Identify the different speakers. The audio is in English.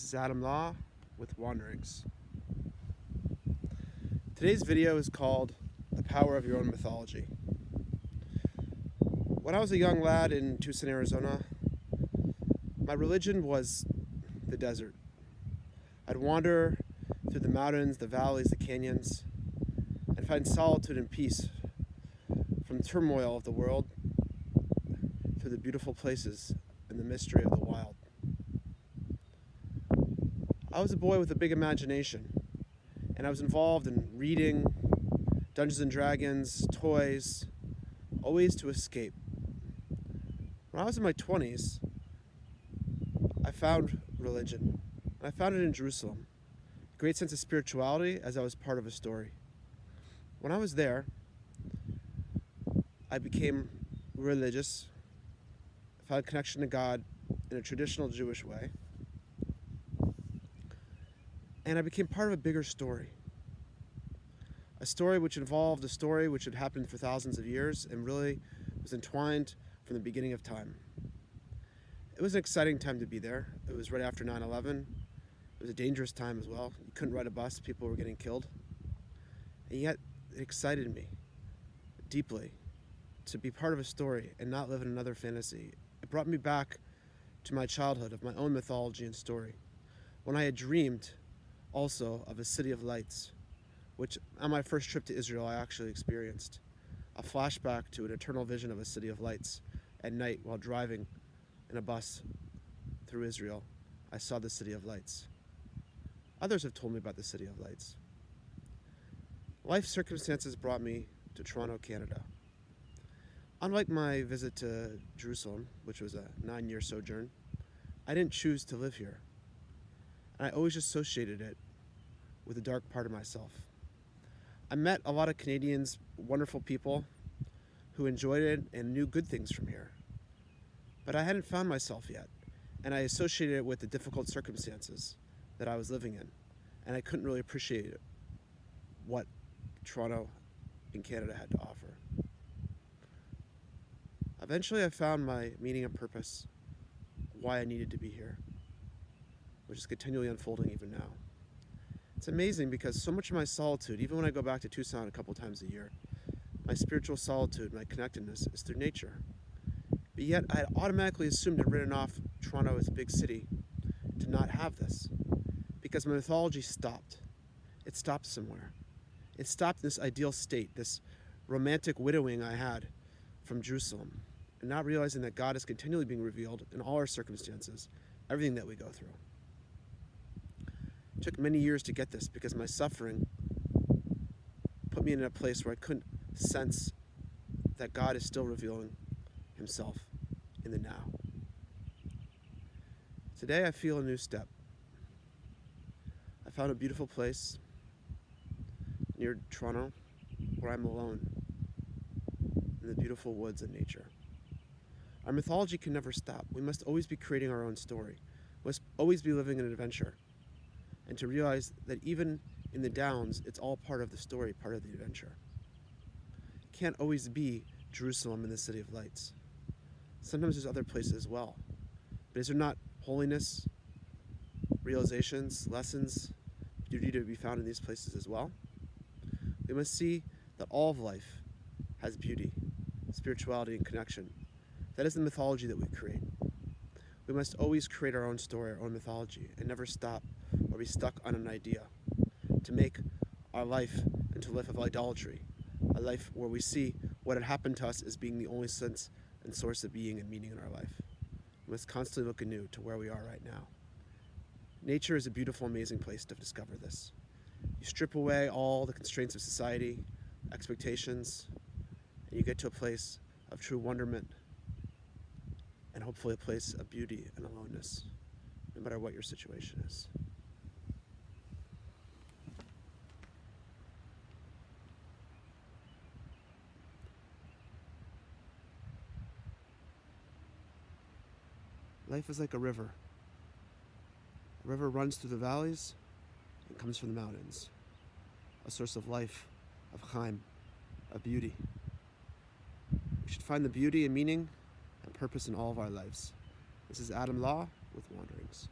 Speaker 1: This is Adam Law with Wanderings. Today's video is called The Power of Your Own Mythology. When I was a young lad in Tucson, Arizona, my religion was the desert. I'd wander through the mountains, the valleys, the canyons, and find solitude and peace from the turmoil of the world through the beautiful places and the mystery of the wild. I was a boy with a big imagination, and I was involved in reading, Dungeons and Dragons, toys, always to escape. When I was in my 20s, I found religion, and I found it in Jerusalem. A great sense of spirituality as I was part of a story. When I was there, I became religious. I found a connection to God in a traditional Jewish way. And I became part of a bigger story. A story which involved a story which had happened for thousands of years and really was entwined from the beginning of time. It was an exciting time to be there. It was right after 9/11. It was a dangerous time as well. You couldn't ride a bus, people were getting killed. And yet, it excited me deeply to be part of a story and not live in another fantasy. It brought me back to my childhood of my own mythology and story, when I had dreamed also of a city of lights, which on my first trip to Israel I actually experienced. A flashback to an eternal vision of a city of lights at night while driving in a bus through Israel. I saw the city of lights. Others have told me about the city of lights. Life circumstances brought me to Toronto, Canada. Unlike my visit to Jerusalem, which was a 9-year sojourn, I didn't choose to live here. And I always associated it with a dark part of myself. I met a lot of Canadians, wonderful people, who enjoyed it and knew good things from here. But I hadn't found myself yet, and I associated it with the difficult circumstances that I was living in, and I couldn't really appreciate what Toronto in Canada had to offer. Eventually I found my meaning and purpose, why I needed to be here, which is continually unfolding even now. It's amazing because so much of my solitude, even when I go back to Tucson a couple times a year, my spiritual solitude, my connectedness is through nature. But yet I had automatically assumed and written off Toronto as a big city to not have this, because my mythology stopped. It stopped somewhere. It stopped this ideal state, this romantic widowing I had from Jerusalem, and not realizing that God is continually being revealed in all our circumstances, everything that we go through. It took many years to get this because my suffering put me in a place where I couldn't sense that God is still revealing himself in the now. Today I feel a new step. I found a beautiful place near Toronto where I'm alone in the beautiful woods and nature. Our mythology can never stop. We must always be creating our own story. We must always be living an adventure. And to realize that even in the downs, it's all part of the story, part of the adventure. It can't always be Jerusalem and the city of lights. Sometimes there's other places as well. But is there not holiness, realizations, lessons, beauty to be found in these places as well? We must see that all of life has beauty, spirituality, and connection. That is the mythology that we create. We must always create our own story, our own mythology, and never stop or be stuck on an idea to make our life into a life of idolatry, a life where we see what had happened to us as being the only sense and source of being and meaning in our life. We must constantly look anew to where we are right now. Nature is a beautiful, amazing place to discover this. You strip away all the constraints of society, expectations, and you get to a place of true wonderment and hopefully a place of beauty and aloneness, no matter what your situation is. Life is like a river. A river runs through the valleys and comes from the mountains. A source of life, of chaim, of beauty. We should find the beauty and meaning and purpose in all of our lives. This is Adam Law with Wanderings.